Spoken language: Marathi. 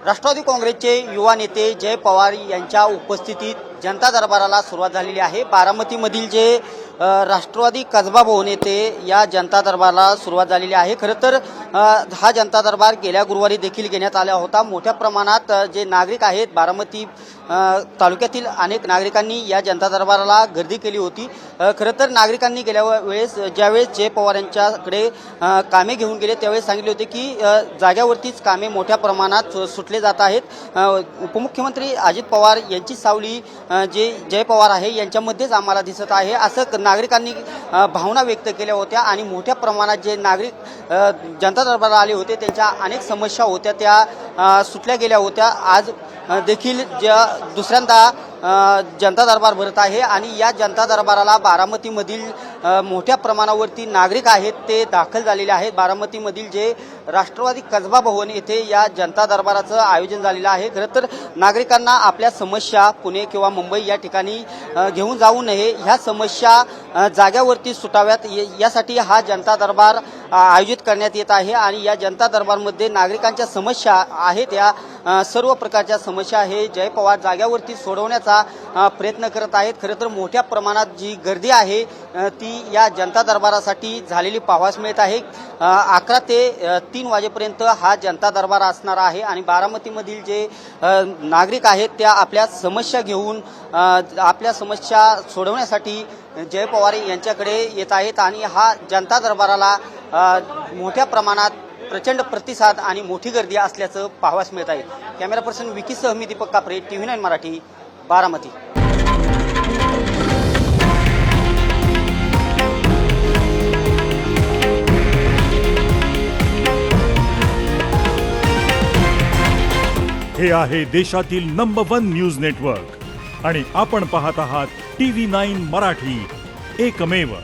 राष्ट्रवादी काँग्रेसचे युवा नेते जय पवार यांच्या उपस्थितीत जनता दरबाराला सुरुवात झालेली आहे। बारामतीमधील जे राष्ट्रवादी कसबा भवन येथे या जनता दरबाराला सुरुवात झालेली आहे। खरं तर हा जनता दरबार गेल्या गुरुवारी देखील घेण्यात आला होता। मोठ्या प्रमाणात जे नागरिक आहेत बारामती तालुक्यातील अनेक नागरिकांनी या जनता दरबाराला गर्दी केली होती। खरं तर नागरिकांनी गेल्या वेळेस ज्यावेळेस जय पवार यांच्याकडे कामे घेऊन गेले त्यावेळेस सांगितले होते की जाग्यावरतीच कामे मोठ्या प्रमाणात सुटले जात आहेत। उपमुख्यमंत्री अजित पवार यांची सावली जे जय पवार आहे यांच्यामध्येच आम्हाला दिसत आहे असं नागरिकांनी भावना व्यक्त केल्या होत्या। आणि मोठ्या प्रमाणात जे नागरिक जनता दरबाराला आले होते त्यांच्या अनेक समस्या होत्या त्या सुटल्या गेल्या होत्या। आज देखील दुसऱ्यांदा जनता दरबार भरत आहे आणि या जनता दरबाराला बारामतीमधील मोठ्या प्रमाणावरती नागरिक आहेत ते दाखल झालेले आहेत। बारामतीमधील जे राष्ट्रवादी कसबा भवन येथे या जनता दरबाराचं आयोजन झालेलं आहे। खरं तर नागरिकांना आपल्या समस्या पुणे किंवा मुंबई या ठिकाणी घेऊन जाऊ नये, ह्या समस्या जाग्यावरती सुटाव्यात यासाठी हा जनता दरबार आयोजित करण्यात येत आहे। आणि या जनता दरबारमध्ये नागरिकांच्या समस्या आहेत, या सर्व प्रकारच्या समस्या हे जय पवार जाग्यावरती सोडवण्याचा प्रयत्न करत आहेत। खरं तर मोठ्या प्रमाणात जी गर्दी आहे ती या जनता दरबारासाठी झालेली पाहावयास मिळत आहे। 11 ते 3 वाजेपर्यंत हा जनता दरबार असणार आहे आणि बारामतीमधील जे नागरिक आहेत त्या आपल्या समस्या घेऊन आपल्या समस्या सोडवण्यासाठी जय पवार यांच्याकडे येत आहेत। आणि हा जनता दरबाराला मोठ्या प्रमाणात प्रचंड प्रतिसाद आणि मोठी गर्दी असल्याचं पाहावयास मिळत आहे। कॅमेरा पर्सन विकीसह मी दीपक कापरे, TV9 मराठी, बारामती। हे आहे देशातील नंबर 1 न्यूज नेटवर्क आणि आपण पाहत आहात TV9 मराठी, एकमेव।